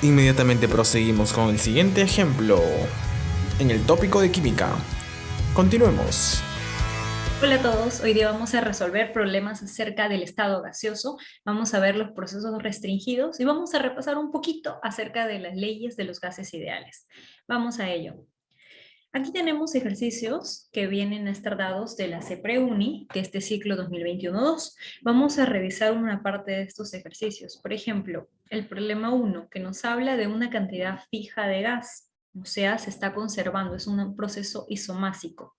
Inmediatamente proseguimos con el siguiente ejemplo en el tópico de química. Continuemos. Hola a todos, hoy día vamos a resolver problemas acerca del estado gaseoso, vamos a ver los procesos restringidos y vamos a repasar un poquito acerca de las leyes de los gases ideales. Vamos a ello. Aquí tenemos ejercicios que vienen a estar dados de la CEPREUNI, que es de ciclo 2021-2. Vamos a revisar una parte de estos ejercicios. Por ejemplo, el problema 1, que nos habla de una cantidad fija de gas, o sea, se está conservando, es un proceso isomásico.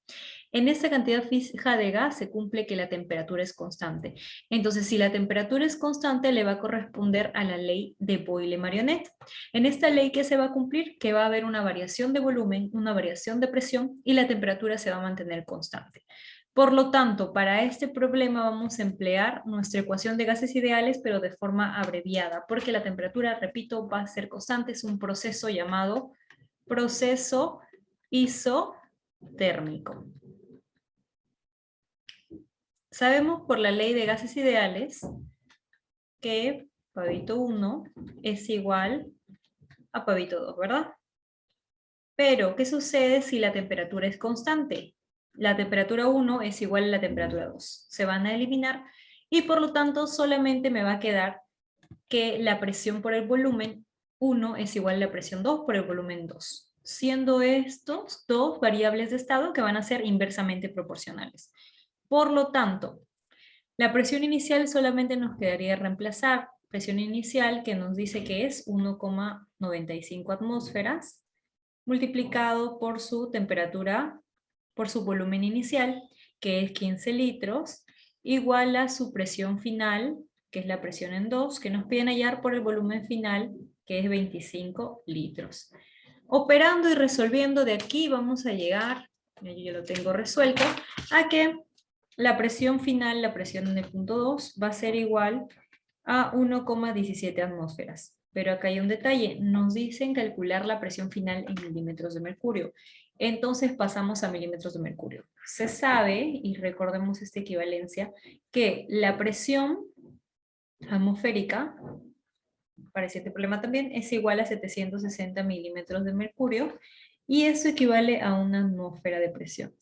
En esta cantidad fija de gas se cumple que la temperatura es constante. Entonces, si la temperatura es constante, le va a corresponder a la ley de Boyle-Marionet. En esta ley, ¿qué se va a cumplir? Que va a haber una variación de volumen, una variación de presión y la temperatura se va a mantener constante. Por lo tanto, para este problema vamos a emplear nuestra ecuación de gases ideales, pero de forma abreviada, porque la temperatura, repito, va a ser constante. Es un proceso llamado proceso isotérmico. Sabemos por la ley de gases ideales que pavito 1 es igual a pavito 2, ¿verdad? Pero, ¿qué sucede si la temperatura es constante? La temperatura 1 es igual a la temperatura 2. Se van a eliminar y por lo tanto solamente me va a quedar que la presión por el volumen 1 es igual a la presión 2 por el volumen 2, siendo estos dos variables de estado que van a ser inversamente proporcionales. Por lo tanto, la presión inicial solamente nos quedaría reemplazar presión inicial que nos dice que es 1,95 atmósferas multiplicado por su temperatura, por su volumen inicial, que es 15 litros, igual a su presión final, que es la presión en 2, que nos piden hallar por el volumen final, que es 25 litros. Operando y resolviendo de aquí vamos a llegar, yo ya lo tengo resuelto, a que la presión final, la presión en el punto 2, va a ser igual a 1,17 atmósferas. Pero acá hay un detalle, nos dicen calcular la presión final en milímetros de mercurio. Entonces pasamos a milímetros de mercurio. Se sabe, y recordemos esta equivalencia, que la presión atmosférica, para este problema también, es igual a 760 milímetros de mercurio, y eso equivale a una atmósfera de presión.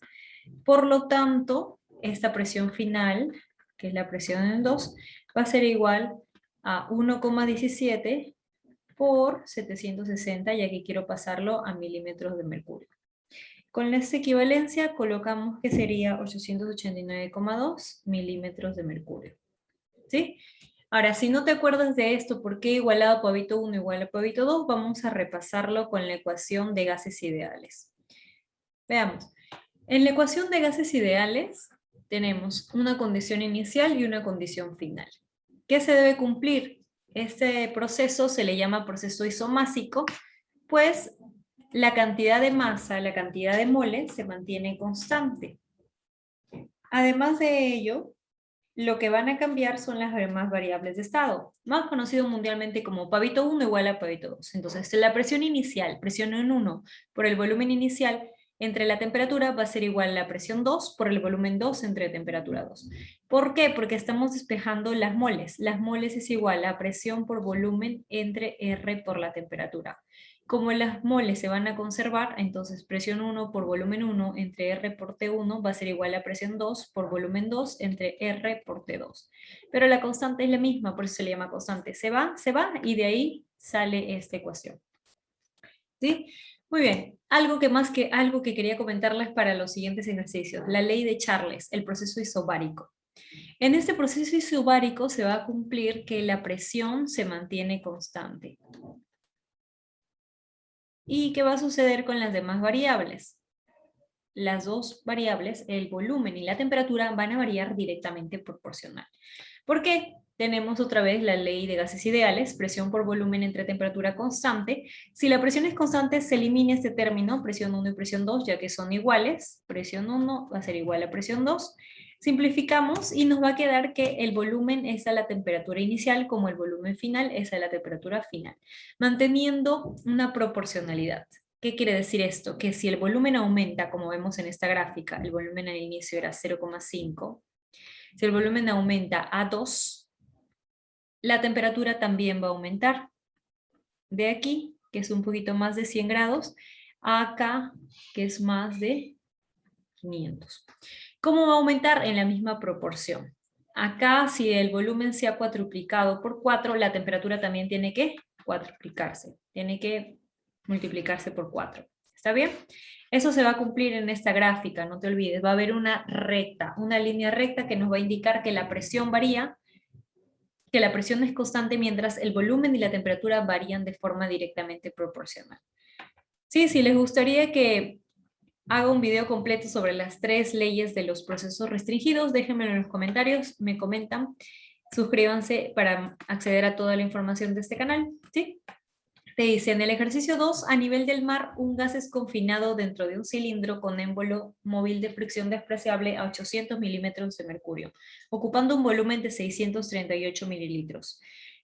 Por lo tanto, esta presión final, que es la presión en 2, va a ser igual a 1,17 por 760, ya que quiero pasarlo a milímetros de mercurio. Con esta equivalencia colocamos que sería 889,2 milímetros de mercurio. ¿Sí? Ahora, si no te acuerdas de esto, ¿por qué igualado a pavito 1 igual a pavito 2? Vamos a repasarlo con la ecuación de gases ideales. Veamos. En la ecuación de gases ideales tenemos una condición inicial y una condición final. ¿Qué se debe cumplir? Este proceso se le llama proceso isomásico, pues la cantidad de masa, la cantidad de moles se mantiene constante. Además de ello, lo que van a cambiar son las demás variables de estado, más conocido mundialmente como pavito 1 igual a pavito 2. Entonces, la presión inicial, presión en 1 por el volumen inicial entre la temperatura va a ser igual a la presión 2 por el volumen 2 entre temperatura 2. ¿Por qué? Porque estamos despejando las moles. Las moles es igual a presión por volumen entre R por la temperatura. Como las moles se van a conservar, entonces presión 1 por volumen 1 entre R por T1 va a ser igual a presión 2 por volumen 2 entre R por T2. Pero la constante es la misma, por eso se le llama constante. Se va y de ahí sale esta ecuación. ¿Sí? Muy bien. Algo que quería comentarles para los siguientes ejercicios. La ley de Charles, el proceso isobárico. En este proceso isobárico se va a cumplir que la presión se mantiene constante. ¿Y qué va a suceder con las demás variables? Las dos variables, el volumen y la temperatura, van a variar directamente proporcional. ¿Por qué? Tenemos otra vez la ley de gases ideales, presión por volumen entre temperatura constante. Si la presión es constante, se elimina este término, presión 1 y presión 2, ya que son iguales. Presión 1 va a ser igual a presión 2. Simplificamos y nos va a quedar que el volumen es a la temperatura inicial, como el volumen final es a la temperatura final, manteniendo una proporcionalidad. ¿Qué quiere decir esto? Que si el volumen aumenta, como vemos en esta gráfica, el volumen al inicio era 0,5, si el volumen aumenta a 2, la temperatura también va a aumentar. de aquí, que es un poquito más de 100 grados, a acá, que es más de 500. ¿Cómo va a aumentar? En la misma proporción. Acá, si el volumen se ha cuatruplicado por 4, la temperatura también tiene que cuatriplicarse. Tiene que multiplicarse por 4. ¿Está bien? Eso se va a cumplir en esta gráfica, no te olvides. Va a haber una recta, una línea recta que nos va a indicar que la presión varía, que la presión es constante mientras el volumen y la temperatura varían de forma directamente proporcional. Sí, si les gustaría que haga un video completo sobre las 3 leyes de los procesos restringidos, déjenmelo en los comentarios, me comentan. Suscríbanse para acceder a toda la información de este canal, ¿sí? Te dice, en el ejercicio 2, a nivel del mar, un gas es confinado dentro de un cilindro con émbolo móvil de fricción despreciable a 800 milímetros de mercurio, ocupando un volumen de 638 mililitros.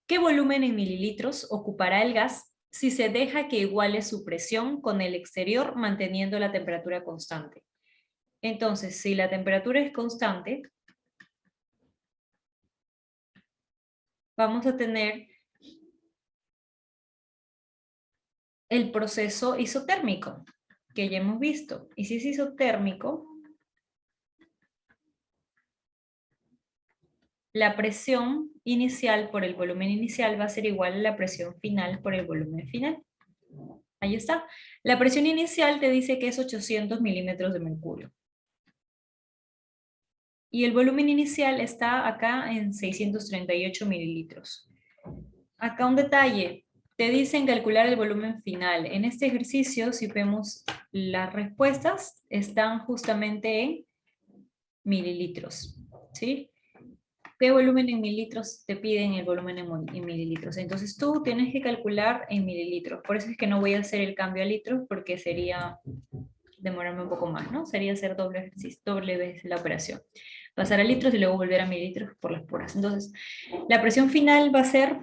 ¿Qué volumen en mililitros ocupará el gas si se deja que iguale su presión con el exterior manteniendo la temperatura constante? Entonces, si la temperatura es constante, vamos a tener el proceso isotérmico, que ya hemos visto. Y si es isotérmico, la presión inicial por el volumen inicial va a ser igual a la presión final por el volumen final. Ahí está. La presión inicial te dice que es 800 milímetros de mercurio. Y el volumen inicial está acá en 638 mililitros. Acá un detalle. Te dicen calcular el volumen final. En este ejercicio, si vemos las respuestas, están justamente en mililitros. ¿Sí? ¿Qué volumen en mililitros te piden el volumen en mililitros? Entonces tú tienes que calcular en mililitros. Por eso es que no voy a hacer el cambio a litros porque sería demorarme un poco más, ¿no? Sería hacer doble vez la operación. Pasar a litros y luego volver a mililitros por las puras. Entonces, la presión final va a ser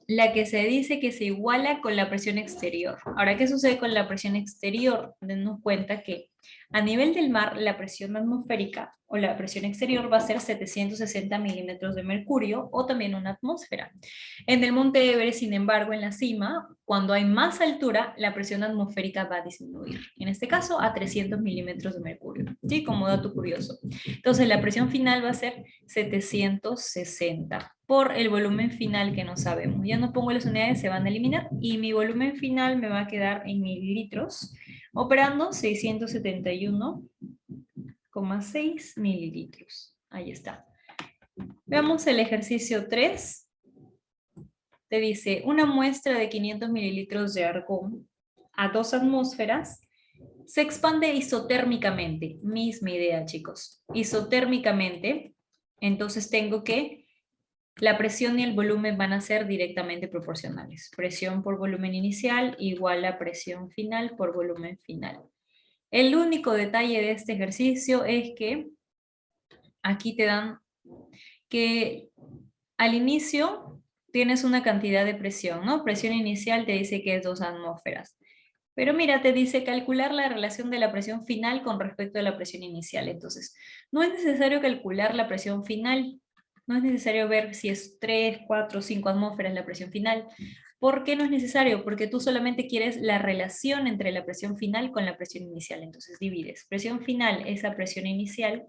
la que se dice que se iguala con la presión exterior. Ahora, ¿qué sucede con la presión exterior? Dennos cuenta que a nivel del mar, la presión atmosférica o la presión exterior va a ser 760 milímetros de mercurio o también una atmósfera. En el Monte Everest, sin embargo, en la cima, cuando hay más altura, la presión atmosférica va a disminuir. En este caso, a 300 milímetros de mercurio. ¿Sí? Como dato curioso. Entonces, la presión final va a ser 760 por el volumen final que no sabemos. Ya no pongo las unidades, se van a eliminar y mi volumen final me va a quedar en mililitros, operando 671,6 mililitros. Ahí está. Veamos el ejercicio 3. Te dice, una muestra de 500 mililitros de argón a 2 atmósferas se expande isotérmicamente. Misma idea, chicos. Isotérmicamente, entonces tengo que la presión y el volumen van a ser directamente proporcionales. Presión por volumen inicial igual a presión final por volumen final. El único detalle de este ejercicio es que aquí te dan que al inicio tienes una cantidad de presión, ¿no? Presión inicial te dice que es 2 atmósferas. Pero mira, te dice calcular la relación de la presión final con respecto a la presión inicial. Entonces, no es necesario calcular la presión final. No es necesario ver si es 3, 4, 5 atmósferas la presión final. ¿Por qué no es necesario? Porque tú solamente quieres la relación entre la presión final con la presión inicial. Entonces divides presión final es a presión inicial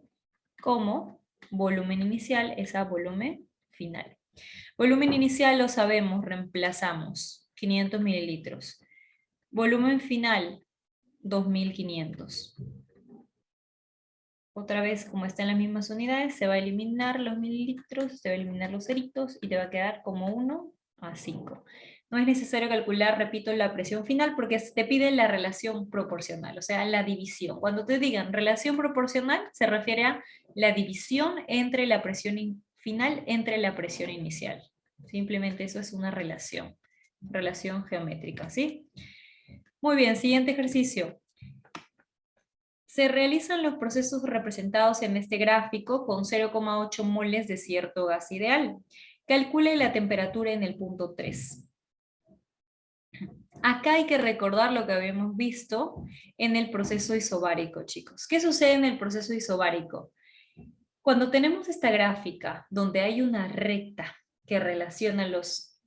como volumen inicial es a volumen final. Volumen inicial lo sabemos, reemplazamos 500 mililitros. Volumen final 2500. Otra vez, como están las mismas unidades, se va a eliminar los mililitros, se va a eliminar los ceritos y te va a quedar como 1 a 5. No es necesario calcular, repito, la presión final porque te pide la relación proporcional, o sea, la división. Cuando te digan relación proporcional, se refiere a la división entre la presión final entre la presión inicial. Simplemente eso es una relación geométrica, ¿sí? Muy bien, siguiente ejercicio. Se realizan los procesos representados en este gráfico con 0,8 moles de cierto gas ideal. Calcule la temperatura en el punto 3. Acá hay que recordar lo que habíamos visto en el proceso isobárico, chicos. ¿Qué sucede en el proceso isobárico? Cuando tenemos esta gráfica donde hay una recta que relaciona los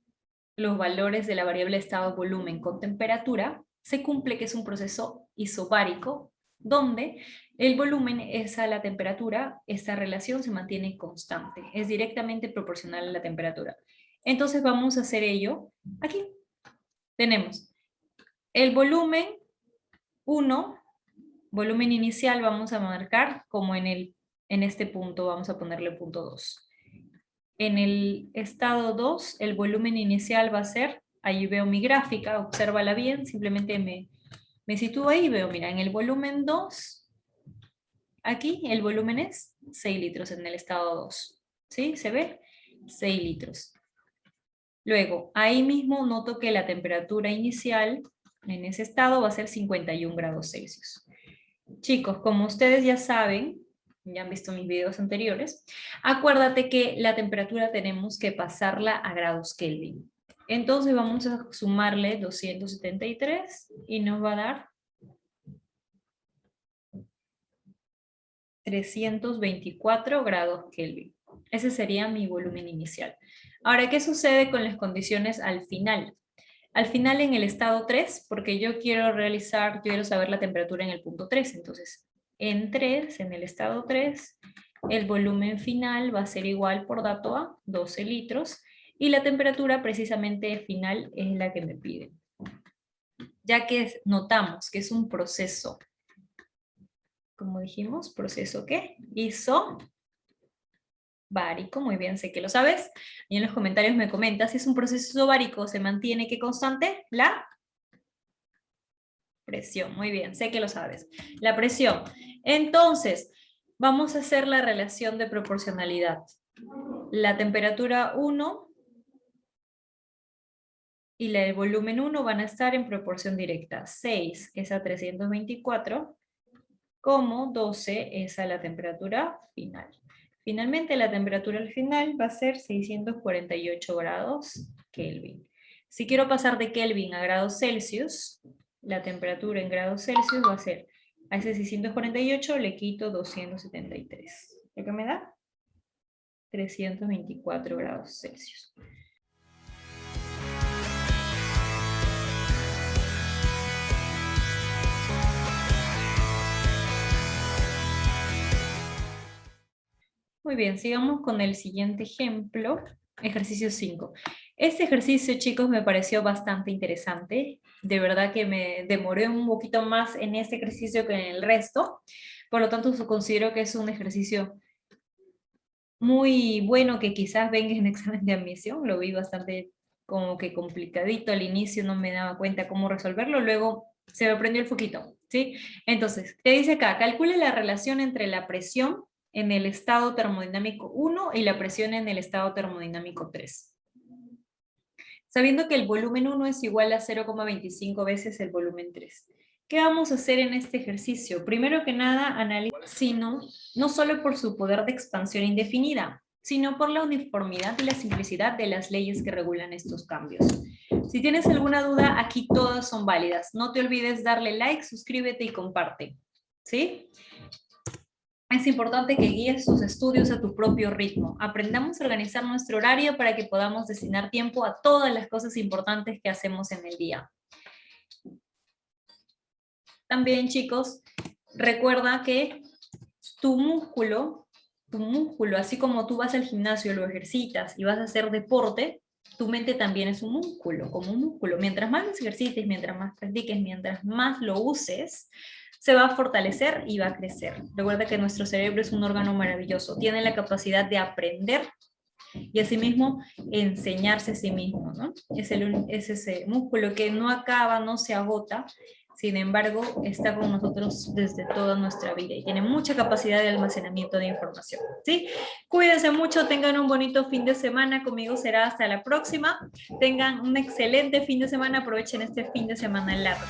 los valores de la variable estado volumen con temperatura, se cumple que es un proceso isobárico, donde el volumen es a la temperatura, esta relación se mantiene constante, es directamente proporcional a la temperatura. Entonces vamos a hacer ello aquí. Tenemos el volumen 1, volumen inicial vamos a marcar como en este punto, vamos a ponerle punto 2. En el estado 2, el volumen inicial va a ser, ahí veo mi gráfica, obsérvala bien, simplemente me sitúo ahí y veo, mira, en el volumen 2, aquí el volumen es 6 litros en el estado 2. ¿Sí? ¿Se ve? 6 litros. Luego, ahí mismo noto que la temperatura inicial en ese estado va a ser 51 grados Celsius. Chicos, como ustedes ya saben, ya han visto mis videos anteriores, acuérdate que la temperatura tenemos que pasarla a grados Kelvin. Entonces vamos a sumarle 273 y nos va a dar 324 grados Kelvin. Ese sería mi volumen inicial. Ahora, ¿qué sucede con las condiciones al final? Al final en el estado 3, porque yo quiero saber la temperatura en el punto 3, entonces en el estado 3, el volumen final va a ser igual por dato a 12 litros y la temperatura precisamente final es la que me piden. Ya que notamos que es un proceso, como dijimos, proceso ¿qué? Isobárico, muy bien, sé que lo sabes. Y en los comentarios me comentas, si es un proceso isobárico, ¿se mantiene qué constante? La presión, muy bien, sé que lo sabes. La presión. Entonces, vamos a hacer la relación de proporcionalidad. La temperatura 1 y el volumen 1 van a estar en proporción directa. 6 es a 324, como 12 es a la temperatura final. Finalmente, la temperatura al final va a ser 648 grados Kelvin. Si quiero pasar de Kelvin a grados Celsius, la temperatura en grados Celsius va a ser, a ese 648 le quito 273. ¿Qué me da? 324 grados Celsius. Muy bien, sigamos con el siguiente ejemplo, ejercicio 5. Este ejercicio, chicos, me pareció bastante interesante. De verdad que me demoré un poquito más en este ejercicio que en el resto. Por lo tanto, considero que es un ejercicio muy bueno que quizás venga en examen de admisión. Lo vi bastante como que complicadito al inicio, no me daba cuenta cómo resolverlo. Luego se me prendió el foquito, ¿sí? Entonces, te dice acá, calcule la relación entre la presión en el estado termodinámico 1 y la presión en el estado termodinámico 3. Sabiendo que el volumen 1 es igual a 0,25 veces el volumen 3. ¿Qué vamos a hacer en este ejercicio? Primero que nada, analizar, no solo por su poder de expansión indefinida, sino por la uniformidad y la simplicidad de las leyes que regulan estos cambios. Si tienes alguna duda, aquí todas son válidas. No te olvides darle like, suscríbete y comparte. ¿Sí? Es importante que guíes tus estudios a tu propio ritmo. Aprendamos a organizar nuestro horario para que podamos destinar tiempo a todas las cosas importantes que hacemos en el día. También, chicos, recuerda que tu músculo, así como tú vas al gimnasio, lo ejercitas y vas a hacer deporte, tu mente también es un músculo, como un músculo. Mientras más lo ejercites, mientras más practiques, mientras más lo uses, se va a fortalecer y va a crecer. Recuerda que nuestro cerebro es un órgano maravilloso, tiene la capacidad de aprender y asimismo enseñarse a sí mismo, ¿no? Es ese músculo que no acaba, no se agota, sin embargo, está con nosotros desde toda nuestra vida y tiene mucha capacidad de almacenamiento de información, ¿sí? Cuídense mucho, tengan un bonito fin de semana, conmigo será hasta la próxima, tengan un excelente fin de semana, aprovechen este fin de semana largo.